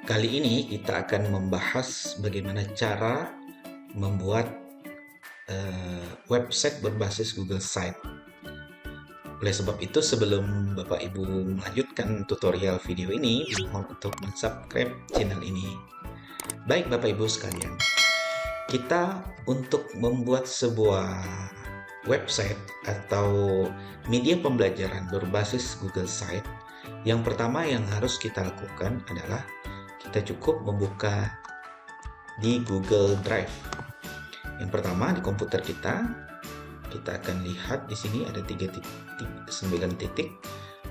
Kali ini kita akan membahas bagaimana cara membuat website berbasis Google Site. Oleh sebab itu, sebelum Bapak Ibu melanjutkan tutorial video ini, mohon untuk subscribe channel ini. Baik Bapak Ibu sekalian, kita untuk membuat sebuah website atau media pembelajaran berbasis Google Site, yang pertama yang harus kita lakukan adalah kita cukup membuka di Google Drive. Yang pertama di komputer kita akan lihat di sini ada 9 titik.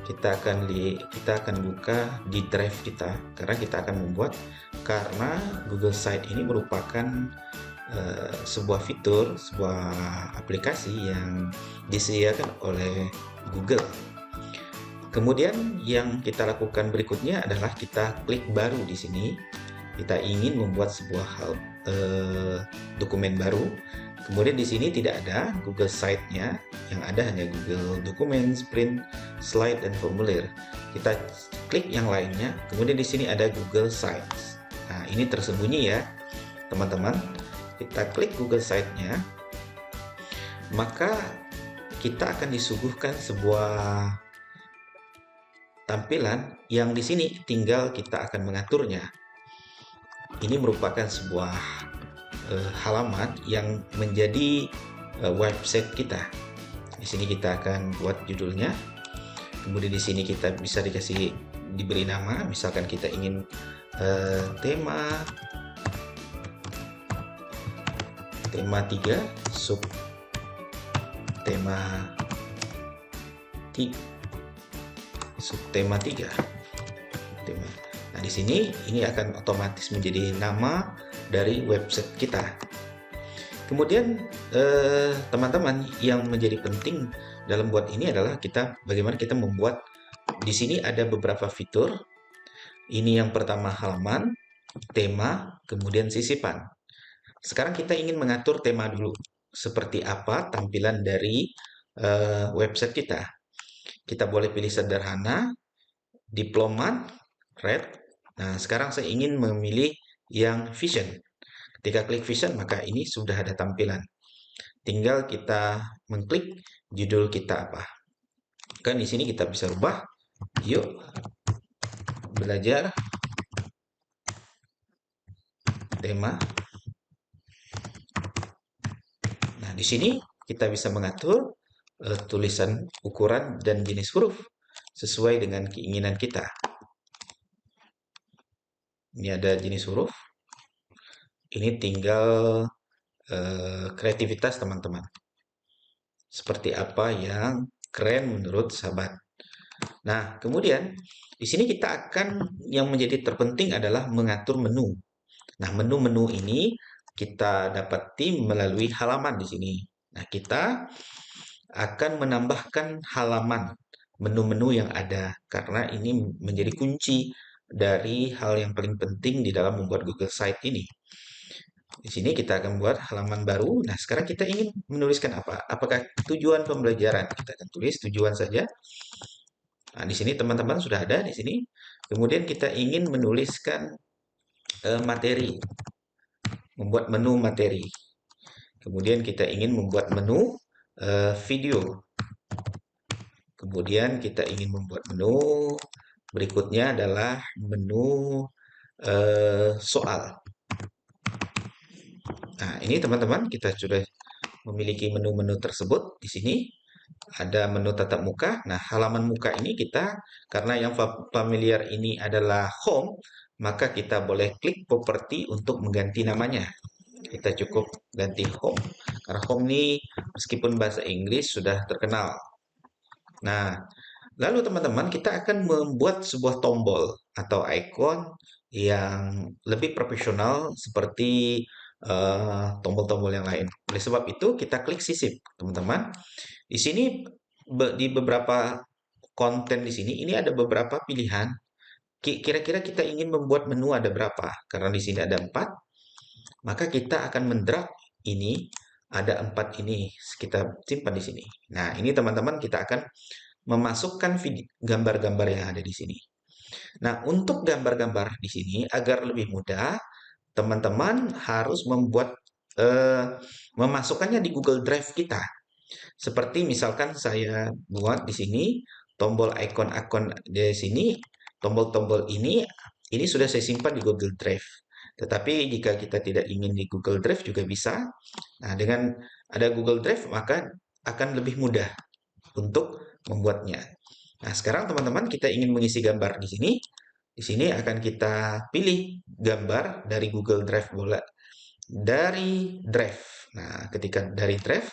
Kita akan buka di drive kita karena kita akan membuat, karena Google Site ini merupakan sebuah fitur, sebuah aplikasi yang disediakan oleh Google. Kemudian yang kita lakukan berikutnya adalah kita klik baru di sini. Kita ingin membuat sebuah dokumen baru. Kemudian di sini tidak ada Google Site-nya, yang ada hanya Google Documents, Print, Slide, dan Formulir. Kita klik yang lainnya. Kemudian di sini ada Google Sites. Nah, ini tersembunyi ya, teman-teman. Kita klik Google Site-nya, maka kita akan disuguhkan sebuah tampilan yang di sini tinggal kita akan mengaturnya. Ini merupakan sebuah halaman yang menjadi website kita. Di sini kita akan buat judulnya. Kemudian di sini kita bisa diberi nama. Misalkan kita ingin tema 3, sub tema 3. Nah, di sini ini akan otomatis menjadi nama dari website kita. Kemudian teman-teman, yang menjadi penting dalam buat ini adalah bagaimana kita membuat. Di sini ada beberapa fitur. Ini yang pertama halaman, tema, kemudian sisipan. Sekarang kita ingin mengatur tema dulu. Seperti apa tampilan dari website kita. Kita boleh pilih sederhana, diplomat, red. Nah, sekarang saya ingin memilih yang vision. Ketika klik vision, maka ini sudah ada tampilan. Tinggal kita mengklik judul kita apa. Kan di sini kita bisa rubah. Yuk belajar tema. Nah, di sini kita bisa mengatur tulisan, ukuran, dan jenis huruf sesuai dengan keinginan kita. Ini ada jenis huruf. Ini tinggal kreativitas teman-teman. Seperti apa yang keren menurut sahabat. Nah, kemudian di sini yang menjadi terpenting adalah mengatur menu. Nah, menu-menu ini kita dapati melalui halaman di sini. Nah, kita akan menambahkan halaman menu-menu yang ada, karena ini menjadi kunci dari hal yang paling penting di dalam membuat Google Site ini. Di sini kita akan buat halaman baru. Nah, sekarang kita ingin menuliskan apa? Apakah tujuan pembelajaran? Kita akan tulis tujuan saja. Nah, di sini teman-teman sudah ada di sini. Kemudian kita ingin menuliskan materi, membuat menu materi. Kemudian kita ingin membuat menu video. Kemudian kita ingin membuat menu berikutnya adalah menu soal. Nah, ini teman-teman, kita sudah memiliki menu-menu tersebut. Di sini ada menu tatap muka. Nah, halaman muka ini karena yang familiar ini adalah home, maka kita boleh klik properti untuk mengganti namanya. Kita cukup ganti home, karena home ini meskipun bahasa Inggris sudah terkenal. Nah, lalu teman-teman, kita akan membuat sebuah tombol atau ikon yang lebih profesional seperti tombol-tombol yang lain. Oleh sebab itu, kita klik sisip, teman-teman. Di sini di beberapa konten di sini ini ada beberapa pilihan. Kira-kira kita ingin membuat menu ada berapa? Karena di sini ada 4, maka kita akan mendrag ini, ada 4 ini, kita simpan di sini. Nah, ini teman-teman, kita akan memasukkan gambar-gambar yang ada di sini. Nah, untuk gambar-gambar di sini agar lebih mudah, teman-teman harus memasukkannya di Google Drive kita. Seperti misalkan saya buat di sini tombol ikon-ikon di sini, tombol-tombol ini sudah saya simpan di Google Drive. Tetapi jika kita tidak ingin di Google Drive juga bisa. Nah, dengan ada Google Drive maka akan lebih mudah untuk membuatnya. Nah, sekarang teman-teman kita ingin mengisi gambar di sini. Di sini akan kita pilih gambar dari Google Drive bola dari Drive. Nah, ketika dari Drive,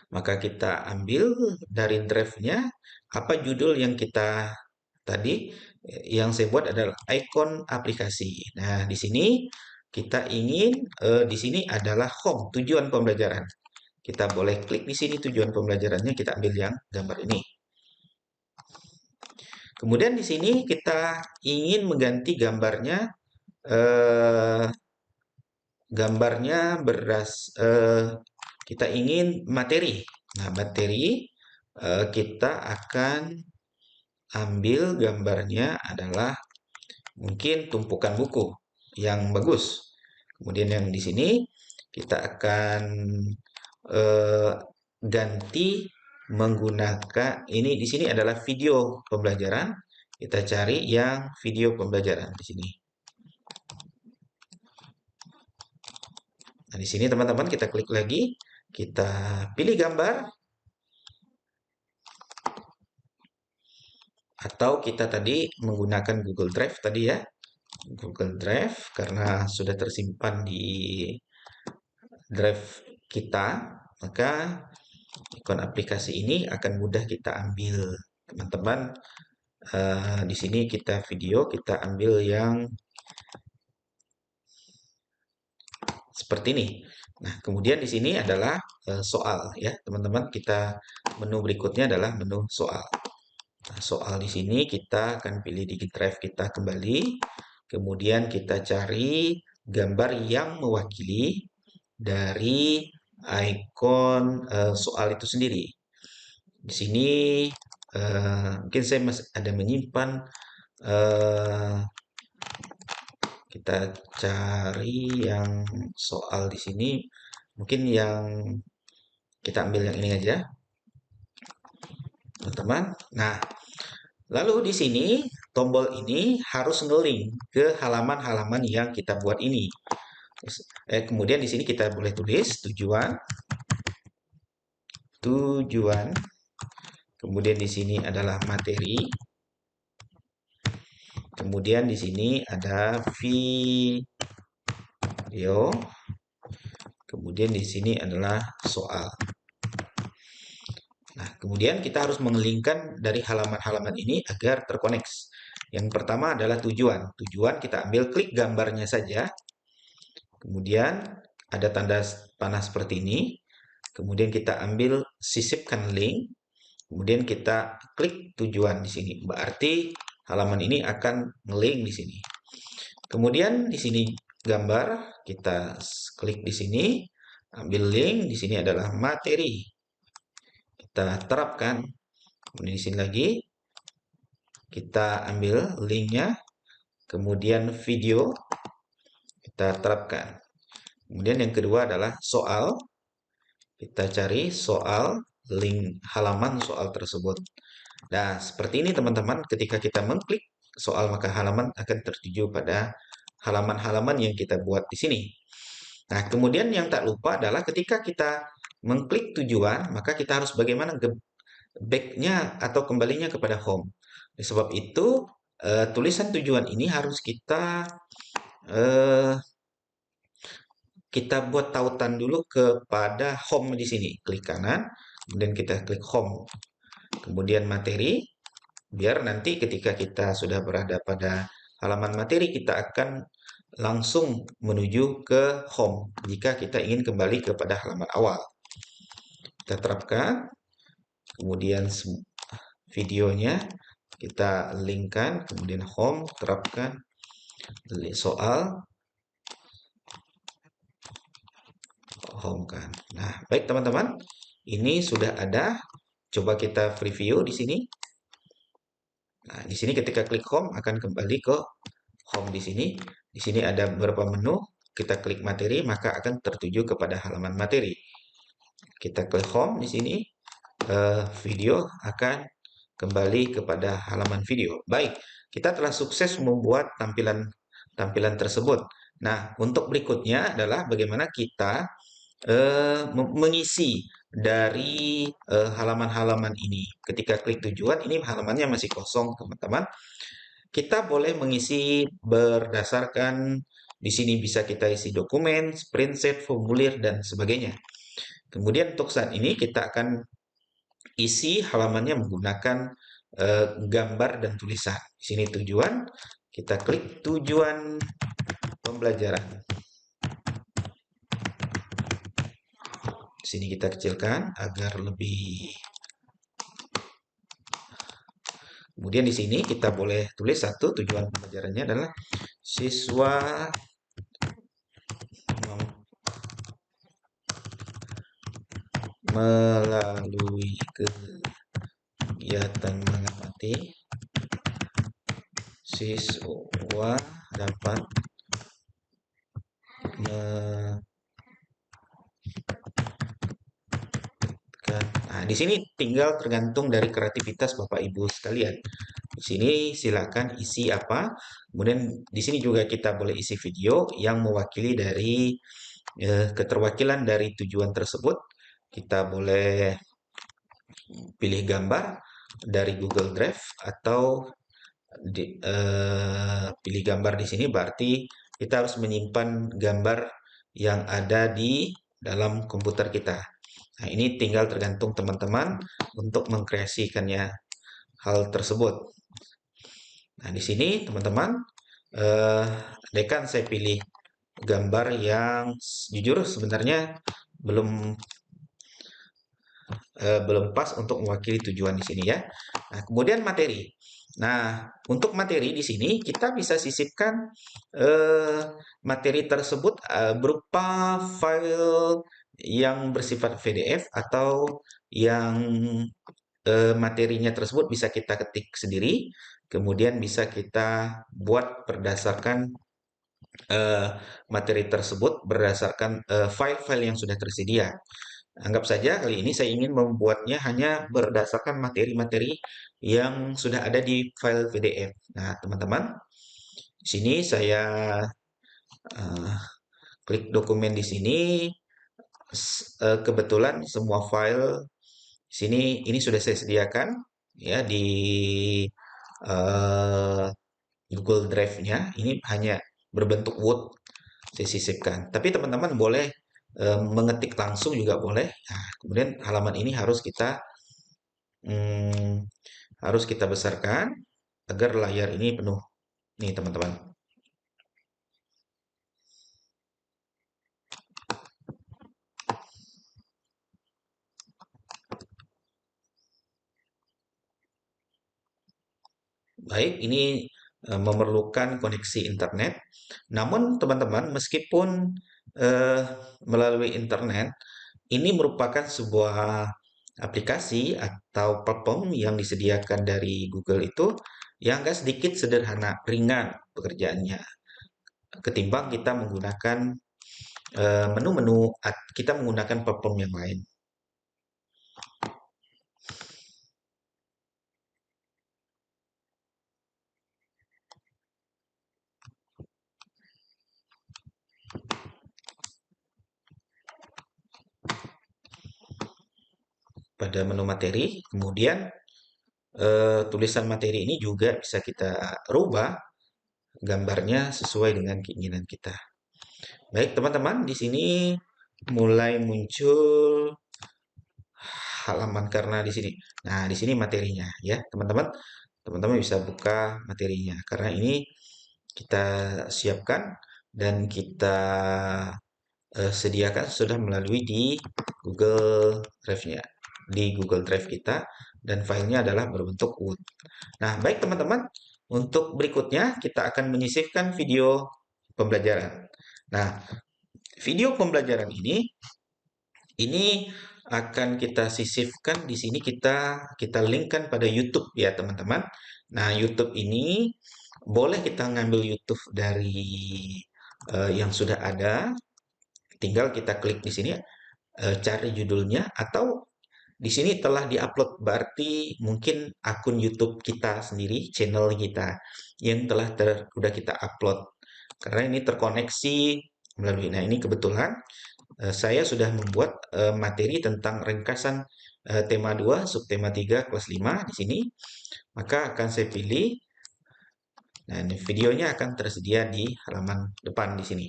maka kita ambil dari drive-nya apa judul yang kita tadi yang saya buat adalah ikon aplikasi. Nah, di sini kita ingin di sini adalah home, tujuan pembelajaran. Kita boleh klik di sini tujuan pembelajarannya, kita ambil yang gambar ini. Kemudian di sini kita ingin mengganti gambarnya eh, kita ingin materi. Nah, materi kita akan ambil gambarnya adalah mungkin tumpukan buku yang bagus. Kemudian yang di sini kita akan eh, ganti menggunakan ini di sini adalah video pembelajaran. Kita cari yang video pembelajaran di sini. Nah, di sini teman-teman kita klik lagi, kita pilih gambar atau kita tadi menggunakan Google Drive tadi ya. Google Drive karena sudah tersimpan di drive kita, maka ikon aplikasi ini akan mudah kita ambil. Teman-teman, di sini kita video, kita ambil yang seperti ini. Nah, kemudian di sini adalah soal ya, teman-teman. Kita menu berikutnya adalah menu soal. Nah, soal di sini kita akan pilih di drive kita kembali. Kemudian kita cari gambar yang mewakili dari ikon soal itu sendiri. Di sini mungkin saya masih ada menyimpan kita cari yang soal di sini. Mungkin yang kita ambil yang ini aja, teman-teman. Nah, lalu di sini tombol ini harus nge-link ke halaman-halaman yang kita buat ini. Kemudian di sini kita boleh tulis tujuan, kemudian di sini adalah materi, kemudian di sini ada video, kemudian di sini adalah soal. Nah, kemudian kita harus mengelingkan dari halaman-halaman ini agar terkoneksi. Yang pertama adalah tujuan. Tujuan kita ambil klik gambarnya saja. Kemudian ada tanda panah seperti ini. Kemudian kita ambil sisipkan link. Kemudian kita klik tujuan di sini. Berarti halaman ini akan nge-link di sini. Kemudian di sini gambar, kita klik di sini, ambil link. Di sini adalah materi. Kita terapkan. Kemudian di sini lagi kita ambil linknya, kemudian video kita terapkan. Kemudian yang kedua adalah soal. Kita cari soal, link halaman soal tersebut. Nah, seperti ini teman-teman, ketika kita mengklik soal maka halaman akan tertuju pada halaman-halaman yang kita buat di sini. Nah, kemudian yang tak lupa adalah ketika kita mengklik tujuan, maka kita harus bagaimana back-nya atau kembalinya kepada home. Oleh sebab itu, tulisan tujuan ini harus eh, kita buat tautan dulu kepada home di sini. Klik kanan, kemudian kita klik home. Kemudian materi, biar nanti ketika kita sudah berada pada halaman materi, kita akan langsung menuju ke home jika kita ingin kembali kepada halaman awal. Kita terapkan, kemudian videonya kita linkkan, kemudian home, terapkan soal, home kan. Nah, baik teman-teman, ini sudah ada Coba kita preview di sini. Nah, di sini ketika klik home akan kembali ke home di sini. Di sini ada beberapa menu. Kita klik materi maka akan tertuju kepada halaman materi. Kita klik home di sini, video akan kembali kepada halaman video. Baik, kita telah sukses membuat tampilan tersebut. Nah, untuk berikutnya adalah bagaimana kita mengisi dari halaman-halaman ini. Ketika klik tujuan, ini halamannya masih kosong, teman-teman. Kita boleh mengisi berdasarkan di sini bisa kita isi dokumen, spreadsheet, formulir, dan sebagainya. Kemudian untuk saat ini kita akan isi halamannya menggunakan gambar dan tulisan. Di sini tujuan, kita klik tujuan pembelajaran. Di sini kita kecilkan agar lebih. Kemudian di sini kita boleh tulis satu tujuan pembelajarannya adalah siswa melalui kegiatan mengamati, siswa dapat Nah, di sini tinggal tergantung dari kreativitas Bapak Ibu sekalian. Di sini silakan isi apa. Kemudian di sini juga kita boleh isi video yang mewakili dari keterwakilan dari tujuan tersebut. Kita boleh pilih gambar dari Google Drive atau pilih gambar di sini berarti kita harus menyimpan gambar yang ada di dalam komputer kita. Nah, ini tinggal tergantung teman-teman untuk mengkreasikannya hal tersebut. Nah, di sini teman-teman, dekan saya pilih gambar yang jujur sebenarnya belum belum pas untuk mewakili tujuan di sini ya. Nah, kemudian materi. Nah, untuk materi di sini kita bisa sisipkan materi tersebut berupa file yang bersifat PDF atau yang materinya tersebut bisa kita ketik sendiri, kemudian bisa kita buat berdasarkan materi tersebut berdasarkan file-file yang sudah tersedia. Anggap saja kali ini saya ingin membuatnya hanya berdasarkan materi-materi yang sudah ada di file PDF. Nah, teman-teman, di sini saya uh, klik dokumen di sini. Kebetulan semua file sini ini sudah saya sediakan ya di uh, Google Drive-nya. Ini hanya berbentuk Word saya sisipkan. Tapi teman-teman boleh mengetik langsung juga boleh. Nah, kemudian halaman ini hmm, harus kita besarkan agar layar ini penuh. Nih teman-teman. Baik, ini memerlukan koneksi internet. Namun teman-teman, meskipun eh, melalui internet, ini merupakan sebuah aplikasi atau platform yang disediakan dari Google itu yang agak sedikit sederhana, ringan pekerjaannya ketimbang kita menggunakan menu-menu kita menggunakan platform yang lain. Pada menu materi, kemudian tulisan materi ini juga bisa kita rubah gambarnya sesuai dengan keinginan kita. Baik, teman-teman, di sini mulai muncul halaman karena di sini. Nah, di sini materinya ya, teman-teman. Teman-teman bisa buka materinya karena ini kita siapkan dan kita sediakan sudah melalui di Google Drive-nya, di Google Drive kita dan filenya adalah berbentuk Word. Nah, baik teman-teman, untuk berikutnya kita akan menyisipkan video pembelajaran. Nah, video pembelajaran ini akan kita sisipkan di sini, kita linkkan pada YouTube ya teman-teman. Nah, YouTube ini boleh kita ngambil YouTube dari yang sudah ada, tinggal kita klik di sini, cari judulnya, atau di sini telah diupload, berarti mungkin akun YouTube kita sendiri, channel kita yang udah kita upload. Karena ini terkoneksi melalui. Nah, ini kebetulan saya sudah membuat materi tentang ringkasan tema 2 subtema 3 kelas 5 di sini. Maka akan saya pilih. Nah, ini videonya akan tersedia di halaman depan di sini.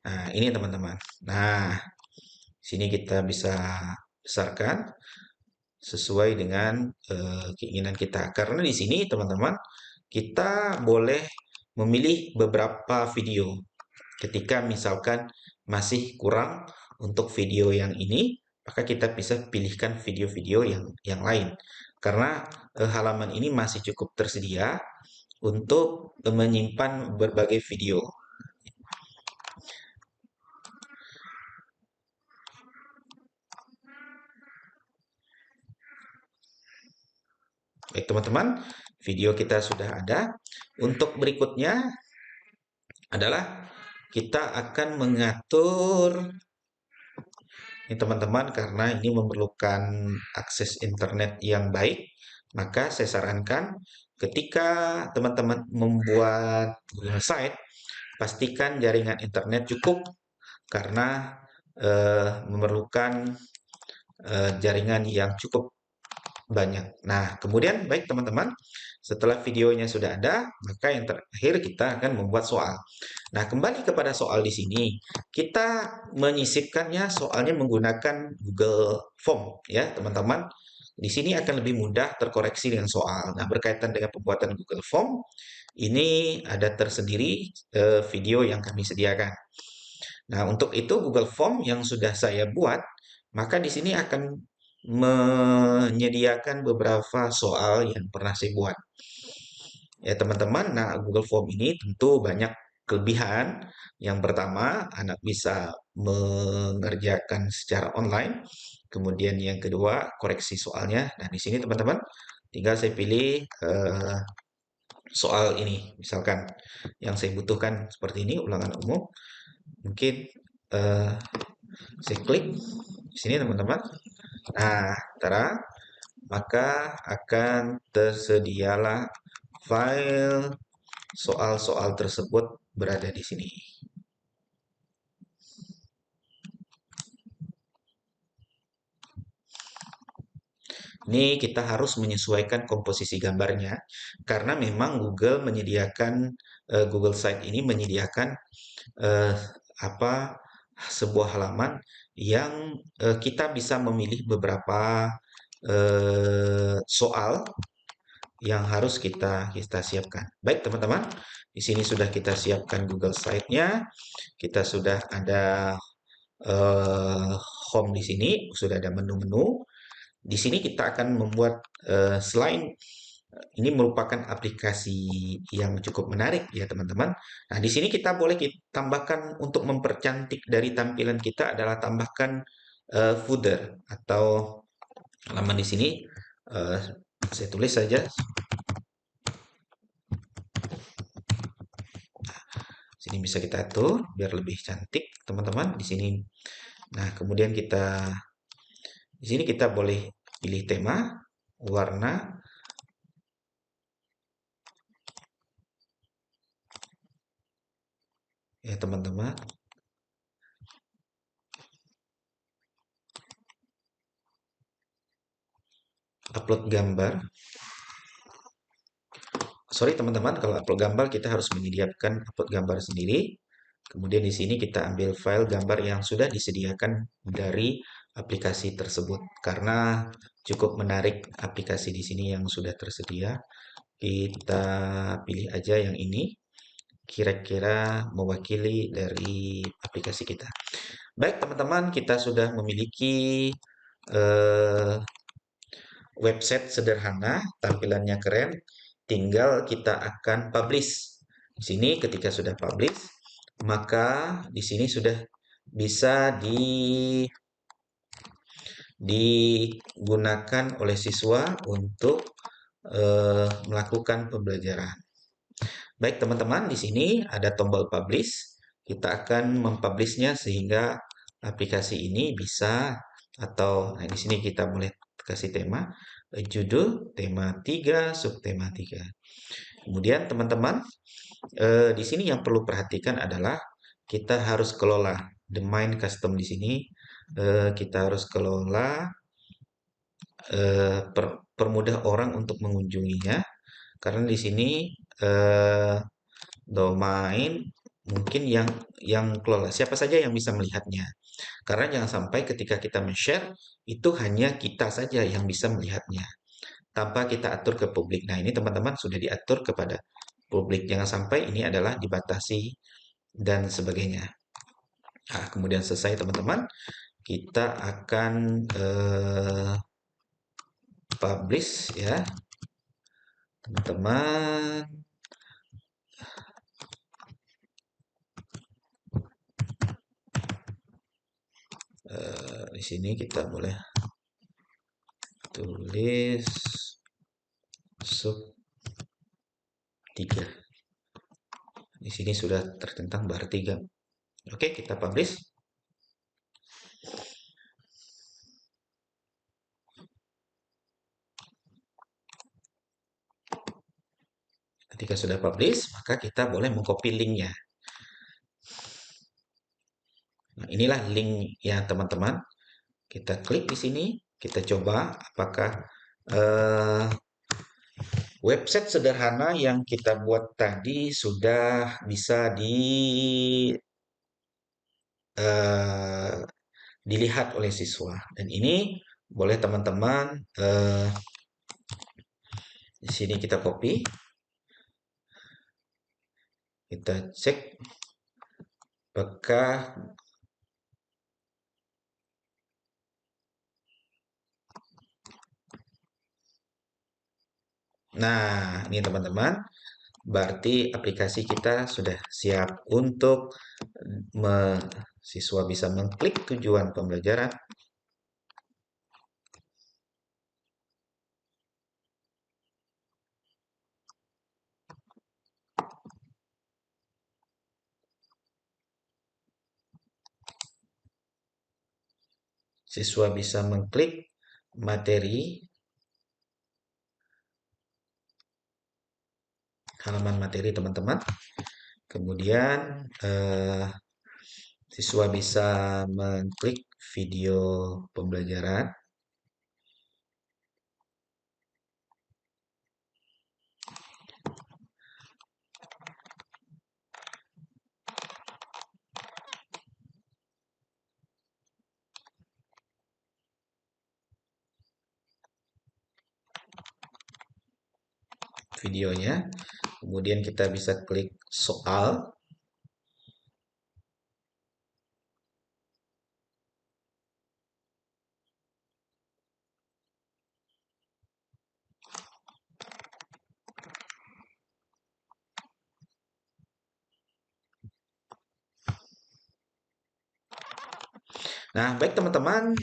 Nah, ini teman-teman. Nah, sini kita bisa besarkan sesuai dengan keinginan kita. Karena di sini teman-teman, kita boleh memilih beberapa video. Ketika misalkan masih kurang untuk video yang ini, maka kita bisa pilihkan video-video yang lain. Karena halaman ini masih cukup tersedia untuk menyimpan berbagai video. Baik teman-teman, video kita sudah ada. Untuk berikutnya adalah kita akan mengatur ini teman-teman, karena ini memerlukan akses internet yang baik, maka saya sarankan ketika teman-teman membuat site, pastikan jaringan internet cukup karena memerlukan jaringan yang cukup banyak. Nah, kemudian baik teman-teman, setelah videonya sudah ada, maka yang terakhir kita akan membuat soal. Nah, kembali kepada soal di sini, kita menyisipkannya soalnya menggunakan Google Form ya, teman-teman. Di sini akan lebih mudah terkoreksi dengan soal. Nah, berkaitan dengan pembuatan Google Form, ini ada tersendiri video yang kami sediakan. Nah, untuk itu Google Form yang sudah saya buat, maka di sini akan menyediakan beberapa soal yang pernah saya buat. Ya, teman-teman, nah Google Form ini tentu banyak kelebihan. Yang pertama, anak bisa mengerjakan secara online. Kemudian yang kedua, koreksi soalnya. Nah, di sini teman-teman, tinggal saya pilih soal ini. Misalkan yang saya butuhkan seperti ini, ulangan umum. Mungkin saya klik di sini teman-teman. Nah, maka akan tersedialah file soal-soal tersebut berada di sini. Ini kita harus menyesuaikan komposisi gambarnya karena memang Google menyediakan Google Site ini menyediakan eh, apa sebuah halaman yang kita bisa memilih beberapa soal yang harus kita siapkan. Baik teman-teman, di sini sudah kita siapkan Google Site-nya, kita sudah ada eh, home di sini, sudah ada menu-menu. Di sini kita akan membuat selain ini merupakan aplikasi yang cukup menarik ya teman-teman. Nah, di sini kita boleh tambahkan untuk mempercantik dari tampilan kita adalah tambahkan footer atau halaman di sini. eh, saya tulis saja. Sini bisa kita atur biar lebih cantik teman-teman di sini. Nah, kemudian di sini kita boleh pilih tema, warna, ya teman-teman. Upload gambar. Sorry teman-teman, kalau upload gambar kita harus menyediakan upload gambar sendiri. Kemudian di sini kita ambil file gambar yang sudah disediakan dari aplikasi tersebut. Karena cukup menarik aplikasi di sini yang sudah tersedia. Kita pilih aja yang ini. Kira-kira mewakili dari aplikasi kita. Baik teman-teman, kita sudah memiliki eh, website sederhana, tampilannya keren, tinggal kita akan publish. Di sini ketika sudah publish, maka di sini sudah bisa digunakan oleh siswa untuk melakukan pembelajaran. Baik teman-teman, di sini ada tombol publish. Kita akan mempublishnya sehingga aplikasi ini bisa atau nah di sini kita boleh kasih tema judul, tema 3, subtema 3. Kemudian teman-teman, di sini yang perlu perhatikan adalah kita harus kelola the main custom di sini. Kita harus kelola permudah orang untuk mengunjunginya karena di sini domain mungkin yang kelola siapa saja yang bisa melihatnya. Karena jangan sampai ketika kita men-share itu hanya kita saja yang bisa melihatnya tanpa kita atur ke publik. Nah, ini teman-teman sudah diatur kepada publik. Jangan sampai ini adalah dibatasi dan sebagainya. Nah, kemudian selesai teman-teman, kita akan publish ya, teman-teman. Di sini kita boleh tulis sub 3. Di sini sudah tertentang bar 3. Oke, kita publish. Ketika sudah publish, maka kita boleh mengcopy linknya. Nah, inilah link ya teman-teman. Kita klik di sini, kita coba apakah website sederhana yang kita buat tadi sudah bisa dilihat oleh siswa. Dan ini boleh teman-teman di sini kita copy, kita cek apakah nah ini teman-teman berarti aplikasi kita sudah siap untuk siswa bisa mengklik tujuan pembelajaran. Siswa bisa mengklik materi, halaman materi teman-teman. Kemudian siswa bisa mengklik video pembelajaran. Videonya, kemudian kita bisa klik soal. Nah, baik teman-teman,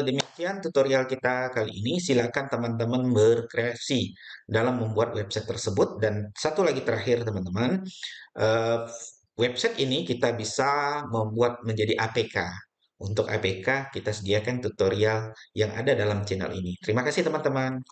demikian tutorial kita kali ini. Silakan teman-teman berkreasi dalam membuat website tersebut. Dan satu lagi terakhir teman-teman, eh, website ini kita bisa membuat menjadi APK. Untuk APK kita sediakan tutorial yang ada dalam channel ini. Terima kasih teman-teman.